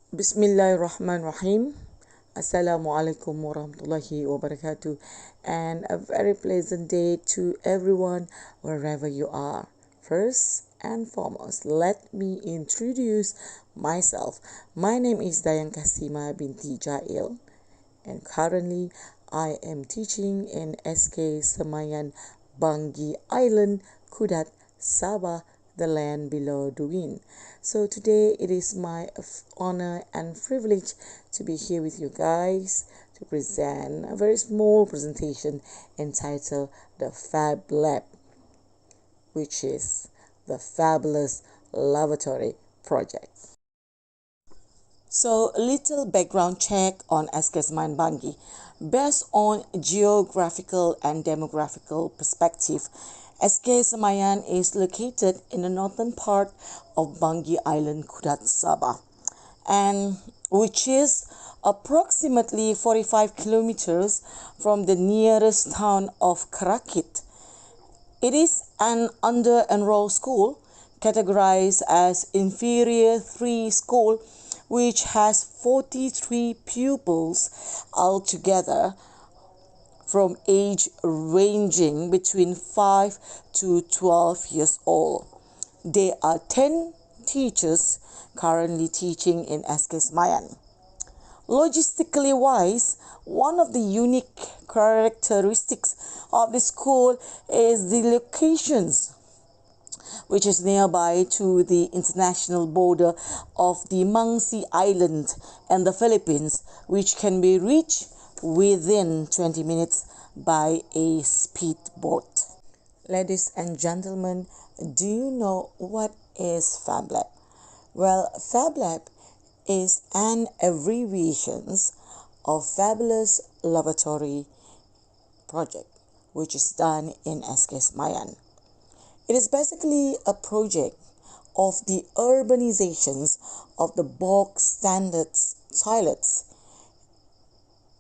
Bismillahirrahmanirrahim. Assalamualaikum warahmatullahi wabarakatuh. And a very pleasant day to everyone wherever you are. First and foremost, let me introduce myself. My name is Dayan Kasima binti Jail, and currently I am teaching in SK Semayan Bangi Island, Kudat, Sabah, the land below the wind. So today it is my honor and privilege to be here with you guys to present a very small presentation entitled The Fab Lab, which is the Fabulous Laboratory Project. So, a little background check on SKS Bangi. Based on geographical and demographical perspective, SK Semayan is located in the northern part of Bangi Island, Kudat, Sabah, and which is approximately 45 kilometers from the nearest town of Karakit. It is an under-enrolled school categorized as inferior 3 school, which has 43 pupils altogether from age ranging between 5 to 12 years old. There are 10 teachers currently teaching in SK Mayan. Logistically wise, one of the unique characteristics of the school is the locations, which is nearby to the international border of the Mangsi Island and the Philippines, which can be reached within 20 minutes by a speedboat. Ladies and gentlemen, do you know what is FABLAV? Well, FABLAV is an abbreviation of Fabulous Laboratory Project, which is done in SKS Mayan. It is basically a project of the urbanizations of the Bog-standard toilets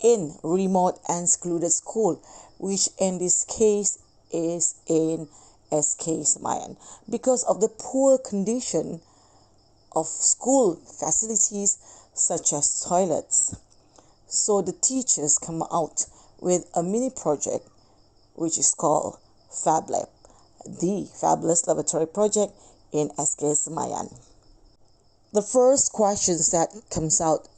in remote and secluded school, which in this case is in SK Mayan. Because of the poor condition of school facilities such as toilets, so the teachers come out with a mini project which is called FABLAV, the Fabulous Laboratory Project in SK Semayan. The first questions that comes out,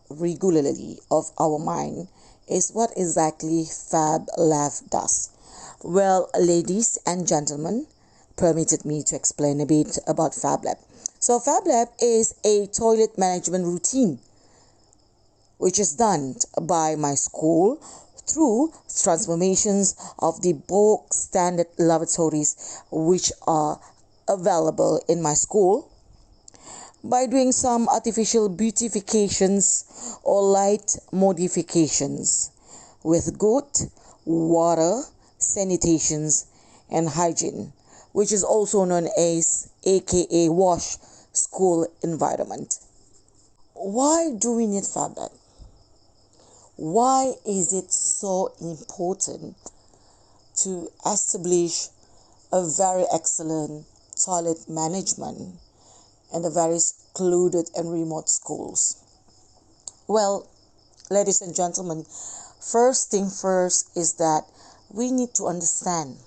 regularly of our mind is what exactly FABLAV does. Well, ladies and gentlemen, permitted me to explain a bit about FABLAV. So FABLAV is a toilet management routine which is done by my school through transformations of the Bog-standard lavatories which are available in my school by doing some artificial beautifications or light modifications with good water, sanitations, and hygiene, which is also known as aka wash school environment. Why do we need FABLAV? Why is it so important to establish a very excellent toilet management in the very secluded and remote schools? Well, ladies and gentlemen, first thing first is that we need to understand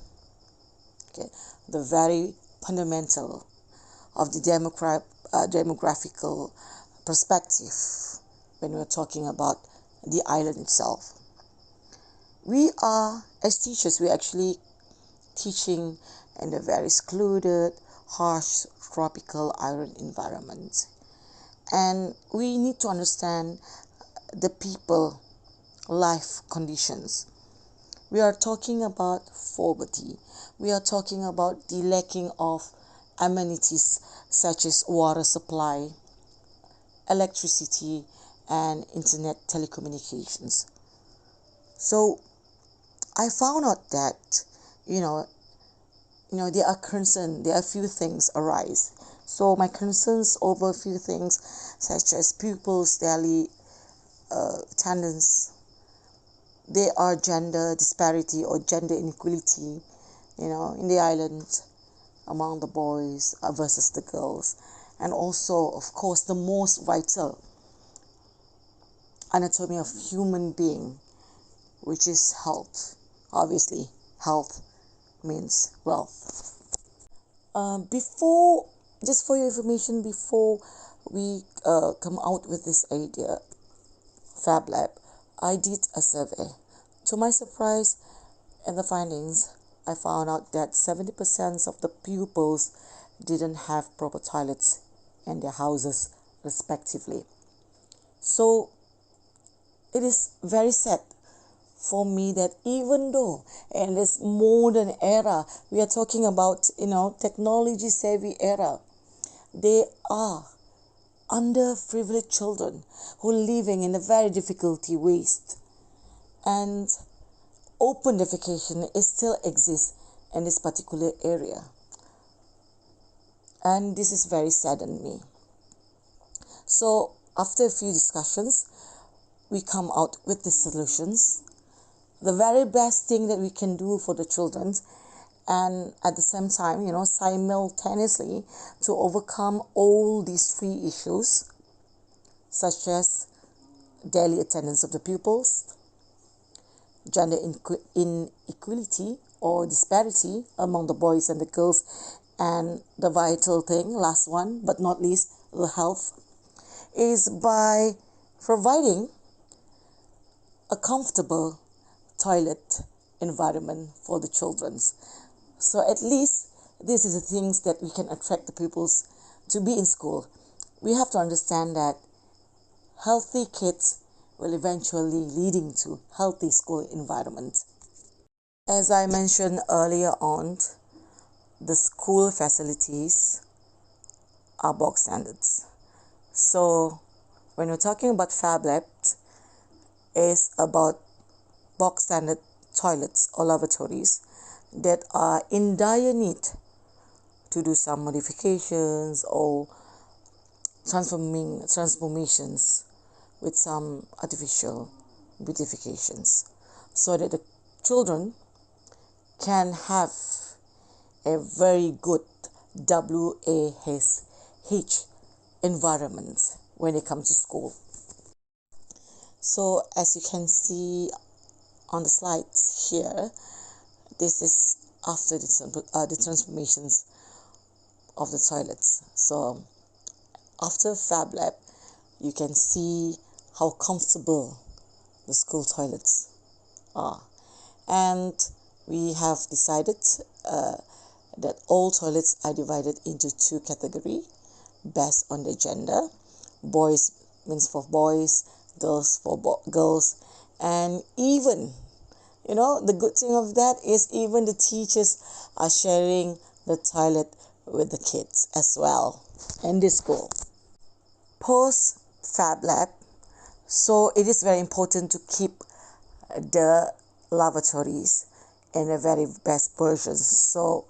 the very fundamental of the demographical perspective when we're talking about the island itself. We are, as teachers, we're actually teaching in a very secluded, harsh, tropical island environment. And we need to understand the people life conditions. We are talking about poverty. We are talking about the lacking of amenities such as water supply, electricity, and internet telecommunications. So I found out that there are concerns, there are few things arise. So my concerns over a few things such as pupils' daily attendance, there are gender disparity or gender inequality, in the island among the boys versus the girls, and also, of course, the most vital anatomy of human being, which is health. Obviously, health means wealth. Before, just for your information, before we come out with this idea, FABLAV, I did a survey. To my surprise, in the findings, I found out that 70% of the pupils didn't have proper toilets in their houses, respectively. So it is very sad for me that even though in this modern era, we are talking about, technology savvy era, they are underprivileged children who are living in a very difficulty waste, and open defecation is still exists in this particular area, and this is very saddened me. So after a few discussions, we come out with the solutions, the very best thing that we can do for the children, and at the same time, simultaneously, to overcome all these three issues, such as daily attendance of the pupils, gender inequality or disparity among the boys and the girls, and the vital thing, last one but not least, the health, is by providing a comfortable toilet environment for the children. So at least this is the things that we can attract the pupils to be in school. We have to understand that healthy kids will eventually leading to healthy school environment. As I mentioned earlier on, the school facilities are bog standards. So when we're talking about FABLAV, is about bog standard toilets or lavatories that are in dire need to do some modifications or transformations with some artificial beautifications, so that the children can have a very good WAH environment when they come to school. So as you can see on the slides here, this is after the transformations of the toilets. So after FABLAV, you can see how comfortable the school toilets are. And we have decided that all toilets are divided into two categories based on their gender. Boys means for boys, girls for girls, and even, the good thing of that is even the teachers are sharing the toilet with the kids as well in this school. Post FABLAV, so it is very important to keep the lavatories in the very best versions. So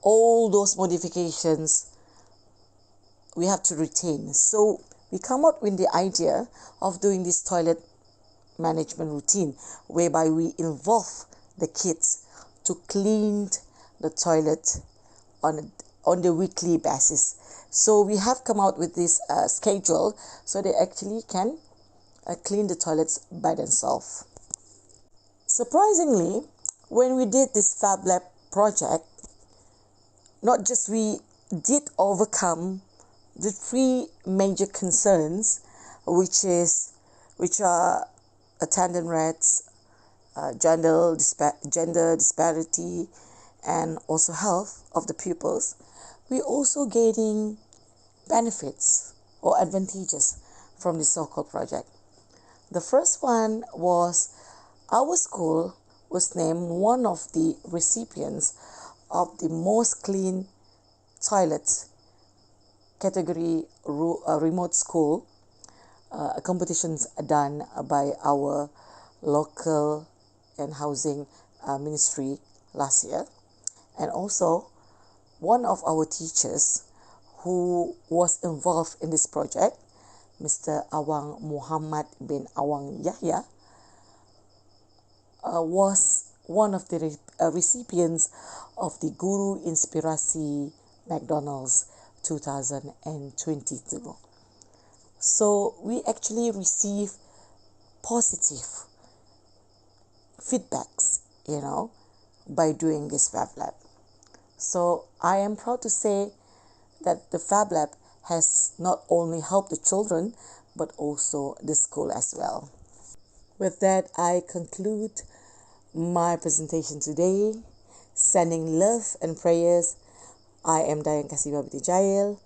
all those modifications we have to retain. So we come up with the idea of doing this toilet management routine, whereby we involve the kids to clean the toilet on the weekly basis. So we have come out with this schedule so they actually can clean the toilets by themselves. Surprisingly, when we did this FABLAV project, not just we did overcome the three major concerns, which are attendance rates, gender disparity, and also health of the pupils, we also gaining benefits or advantages from this so-called project. The first one was our school was named one of the recipients of the most clean toilets category remote school competitions done by our local and housing ministry last year. And also one of our teachers who was involved in this project, Mr. Awang Muhammad bin Awang Yahya, was one of the recipients of the Guru Inspirasi McDonald's 2022. So we actually receive positive feedbacks, by doing this FABLAV. So I am proud to say that the FABLAV has not only helped the children, but also the school as well. With that, I conclude my presentation today. Sending love and prayers. I am Dayan Kasibabiti Jail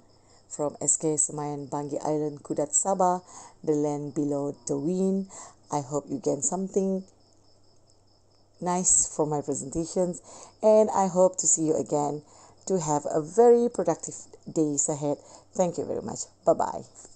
from SK Semayan Bangi Island, Kudat, Sabah, the land below the wind. I hope you get something nice from my presentations, and I hope to see you again to have a very productive days ahead. Thank you very much. Bye-bye.